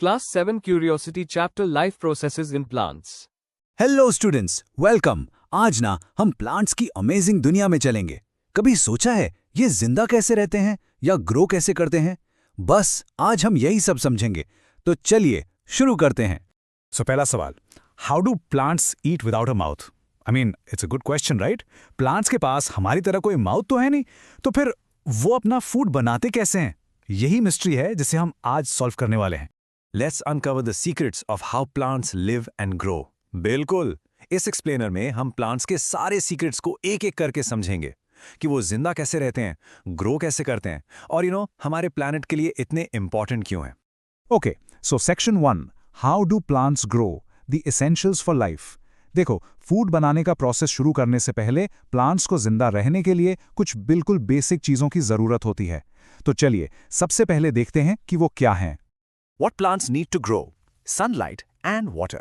Class 7 Curiosity Chapter Life Processes in Plants. Hello students, welcome. आज ना हम plants की अमेजिंग दुनिया में चलेंगे। कभी सोचा है ये जिंदा कैसे रहते हैं या ग्रो कैसे करते हैं? बस आज हम यही सब समझेंगे। तो चलिए शुरू करते हैं। पहला सवाल, how do plants eat without a mouth? I mean it's a good question, right? Plants के पास हमारी तरह कोई माउथ तो है नहीं, तो फिर वो अपना फूड बनाते कैसे हैं? यही मिस्ट्री है जिसे हम आज सॉल्व करने वाले हैं। Let's uncover the secrets of how plants live and grow. बिल्कुल, इस एक्सप्लेनर में हम प्लांट्स के सारे सीक्रेट्स को एक एक करके समझेंगे कि वो जिंदा कैसे रहते हैं, ग्रो कैसे करते हैं और हमारे प्लैनेट के लिए इतने इंपॉर्टेंट क्यों हैं। Okay, so section 1, how do plants grow, the essentials for life. देखो, फूड बनाने का प्रोसेस शुरू करने से पहले प्लांट्स को जिंदा रहने के लिए कुछ बिल्कुल बेसिक चीजों की जरूरत होती है। तो चलिए सबसे पहले देखते हैं कि वो क्या हैं। What plants need to grow? Sunlight and water.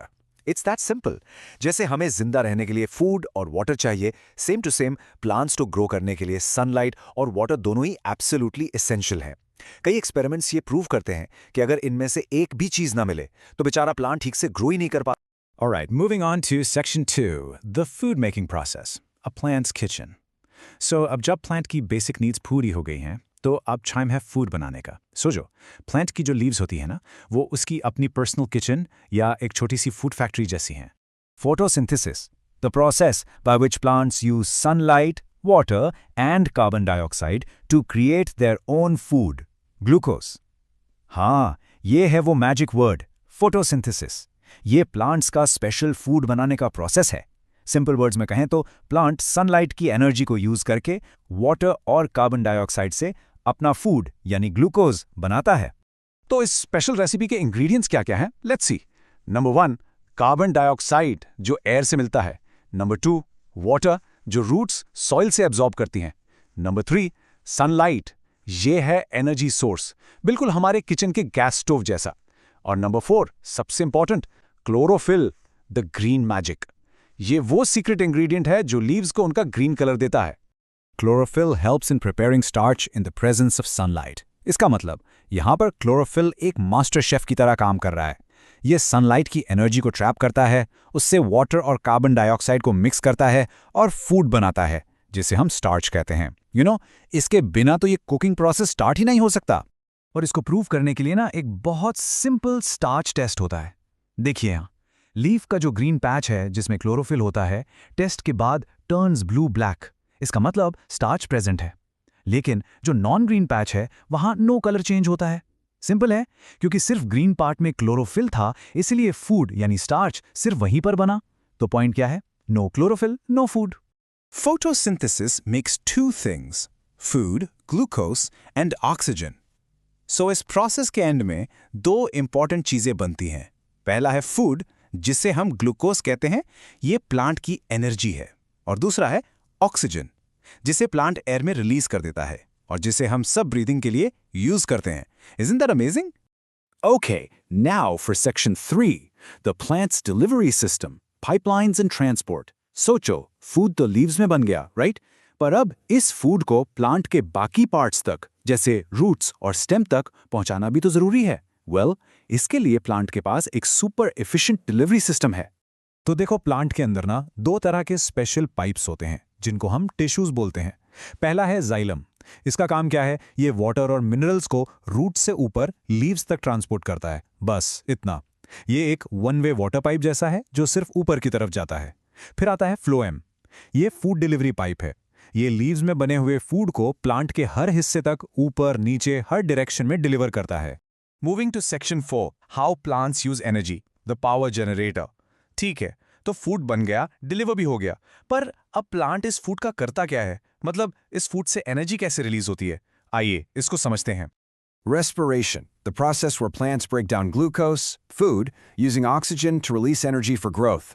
It's that simple. जैसे हमें जिंदा रहने के लिए फूड और वाटर चाहिए, सेम टू सेम प्लांट्स को ग्रो करने के लिए सनलाइट और वाटर दोनों ही एब्सोल्युटली एसेंशियल हैं। कई एक्सपेरिमेंट्स ये प्रूव करते हैं कि अगर इनमें से एक भी चीज ना मिले तो बेचारा प्लांट ठीक से ग्रो ही नहीं कर पाता। Alright, moving on to section 2, the food making process, a plant's kitchen. So अब जब प्लांट की बेसिक नीड्स पूरी हो गई हैं, तो अब टाइम है फूड बनाने का। सोचो, प्लांट की जो लीव्स होती है ना, वो उसकी अपनी पर्सनल किचन या एक छोटी सी फूड फैक्ट्री जैसी हैं। Photosynthesis, the process by which plants use sunlight, water and carbon dioxide to create their own food, glucose. हाँ, ये है वो मैजिक वर्ड, photosynthesis. ये प्लांट्स का स्पेशल फूड बनाने का प्रोसेस है। सिंपल वर्ड्स में कहें तो प्लांट सनलाइट की एनर्जी को यूज करके वाटर और कार्बन डाइऑक्साइड से अपना फूड यानी ग्लूकोज बनाता है। तो इस स्पेशल रेसिपी के इंग्रेडिएंट्स क्या-क्या हैं? Let's see. Number 1, carbon dioxide जो एयर से मिलता है। नंबर 2, वाटर जो रूट्स सॉइल से एब्जॉर्ब करती हैं। नंबर 3, सनलाइट, ये है एनर्जी सोर्स, बिल्कुल हमारे किचन के गैस स्टोव जैसा। और नंबर 4, सबसे important, chlorophyll, the green magic. ये वो सीक्रेट इंग्रेडिएंट है जो लीव्स को उनका ग्रीन कलर देता है। Chlorophyll helps in preparing starch in the presence of sunlight. इसका मतलब यहाँ पर क्लोरोफिल एक मास्टर शेफ की तरह काम कर रहा है। ये सनलाइट की एनर्जी को ट्रैप करता है, उससे वाटर और कार्बन डाइऑक्साइड को मिक्स करता है और फूड बनाता है, जिसे हम स्टार्च कहते हैं। इसके बिना तो ये कुकिंग प्रोसेस स्टार्ट ही नहीं हो सकता। और इसको प्रूव करने के लिए ना एक बहुत सिंपल स्टार्च टेस्ट होता है। देखिए यहाँ, लीफ का जो ग्रीन पैच है जिसमें क्लोरोफिल होता है, टेस्ट के बाद टर्न्स ब्लू ब्लैक। इसका मतलब स्टार्च प्रेजेंट है। लेकिन जो नॉन ग्रीन पैच है वहां नो कलर चेंज होता है। सिंपल है, क्योंकि सिर्फ ग्रीन पार्ट में क्लोरोफिल था, इसलिए फूड यानी स्टार्च सिर्फ वहीं पर बना। तो पॉइंट क्या है? No chlorophyll, no food. Photosynthesis makes two things: food, glucose, and oxygen. So इस प्रोसेस के एंड में दो इंपॉर्टेंट चीजें बनती हैं। पहला है फूड, जिसे हम ग्लूकोज कहते हैं, ये प्लांट की एनर्जी है। और दूसरा है ऑक्सीजन, जिसे प्लांट एयर में रिलीज कर देता है और जिसे हम सब ब्रीदिंग के लिए यूज करते हैं। Isn't that amazing? Okay, now for section 3, the plant's delivery system, pipelines and transport. सोचो, फूड तो लीव्स में बन गया, राइट? पर अब इस फूड को प्लांट के बाकी पार्ट्स तक, जैसे रूट्स और स्टेम तक पहुंचाना भी तो जरूरी है। इसके लिए प्लांट के पास एक सुपर एफिशिएंट डिलीवरी सिस्टम है। तो देखो, प्लांट के अंदर ना दो तरह के स्पेशल पाइप्स होते हैं जिनको हम टिश्यूज बोलते हैं। पहला है जाइलम। इसका काम क्या है? ये वाटर और मिनरल्स को रूट से ऊपर लीव्स तक ट्रांसपोर्ट करता है। बस इतना। ये एक वन वे वाटर पाइप जैसा है जो सिर्फ ऊपर की तरफ जाता है। फिर आता है फ्लोएम। ये फूड डिलीवरी पाइप है। ये लीव्स में बने हुए फूड को प्लांट के हर हिस्से तक ऊपर नीचे हर डायरेक्शन में डिलीवर करता है। Moving to section 4, how plants use energy, the power generator. ठीक है, तो फूड बन गया, डिलीवर भी हो गया, पर अब प्लांट इस फूड का करता क्या है? मतलब इस फूड से एनर्जी कैसे रिलीज होती है? आइए इसको समझते हैं। Respiration, the process where plants break down glucose, food, using oxygen to release energy for growth.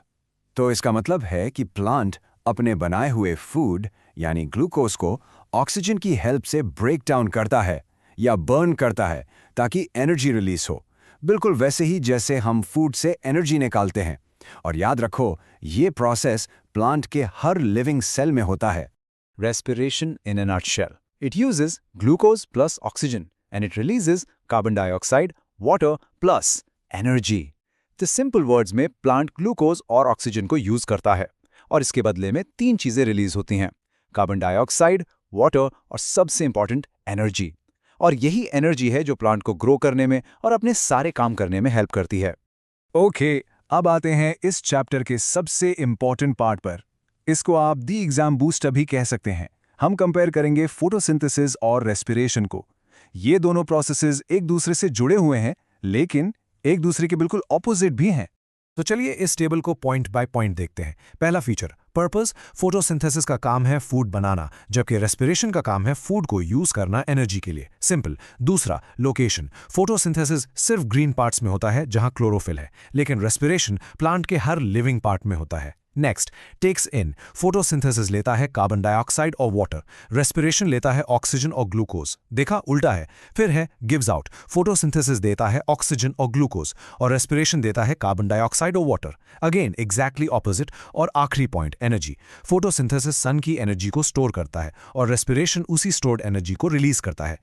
तो इसका मतलब है कि प्लांट अपने बनाए हुए फूड यानी ग्लूकोज को ऑक्सीजन की हेल्प से ब्रेक डाउन करता है या बर्न करता है ताकि एनर्जी रिलीज हो। बिल्कुल वैसे ही जैसे हम फूड से एनर्जी निकालते हैं। और याद रखो, ये प्रोसेस प्लांट के हर लिविंग सेल में होता है। Respiration in a nutshell. It uses glucose plus oxygen and it releases carbon dioxide, water plus energy. The simple words में प्लांट ग्लूकोज और ऑक्सीजन को यूज करता है और इसके बदले में 3 चीजें रिलीज होती हैं, कार्बन डाइऑक्साइड, वाटर और सबसे इंपॉर्टेंट एनर्जी। और यही एनर्जी है जो प्लांट को ग्रो करने में और अपने सारे काम करने में हेल्प करती है। ओके, अब आते हैं इस चैप्टर के सबसे इंपॉर्टेंट पार्ट पर। इसको आप दी एग्जाम बूस्टर भी कह सकते हैं। हम कंपेयर करेंगे फोटोसिंथेसिस और रेस्पिरेशन को। ये दोनों प्रोसेसेस एक दूसरे से जुड़े हुए हैं, लेकिन एक दूसरे के बिल्कुल ऑपोजिट भी हैं। तो चलिए इस टेबल को पॉइंट बाय पॉइंट देखते हैं। पहला फीचर, पर्पस। फोटोसिंथेसिस का काम है फूड बनाना, जबकि रेस्पिरेशन का काम है फूड को यूज करना एनर्जी के लिए। सिंपल। दूसरा, लोकेशन। फोटोसिंथेसिस सिर्फ ग्रीन पार्ट्स में होता है जहां क्लोरोफिल है, लेकिन रेस्पिरेशन प्लांट के हर लिविंग पार्ट में होता है। Next, takes in. फोटोसिंथेसिस लेता है कार्बन डाइऑक्साइड और वाटर, रेस्पिरेशन लेता है ऑक्सीजन और ग्लूकोज। देखा, उल्टा है। फिर है गिव्स आउट। फोटोसिंथेसिस देता है ऑक्सीजन और ग्लूकोज और रेस्पिरेशन देता है कार्बन डाइऑक्साइड और वाटर। Again exactly opposite. और आखिरी पॉइंट, एनर्जी। फोटोसिंथेसिस सन की एनर्जी को स्टोर करता है और रेस्पिरेशन उसी स्टोर्ड एनर्जी को रिलीज करता है।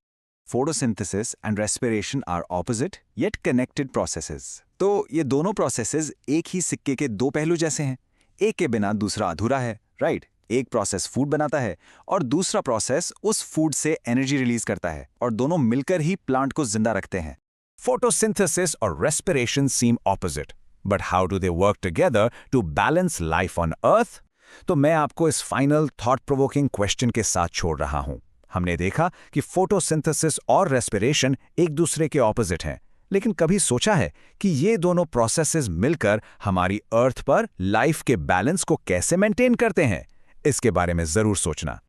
Photosynthesis and respiration are opposite yet connected processes. तो ये दोनों प्रोसेसेस एक ही सिक्के के दो पहलू जैसे हैं। एक के बिना दूसरा अधूरा है, राइट? एक प्रोसेस फूड बनाता है और दूसरा प्रोसेस उस फूड से एनर्जी रिलीज करता है और दोनों मिलकर ही प्लांट को जिंदा रखते हैं। Photosynthesis or respiration seem opposite, but how do they work together to balance life on Earth? तो मैं आपको इस फाइनल थॉट प्रोवोकिंग क्वेश्चन के साथ छोड़ रहा हूं। हमने देखा कि फोटोसिंथेसिस और रेस्पिरेशन एक दूसरे के ऑपोजिट हैं, लेकिन कभी सोचा है कि ये दोनों प्रोसेसेस मिलकर हमारी अर्थ पर लाइफ के बैलेंस को कैसे मेंटेन करते हैं? इसके बारे में जरूर सोचना।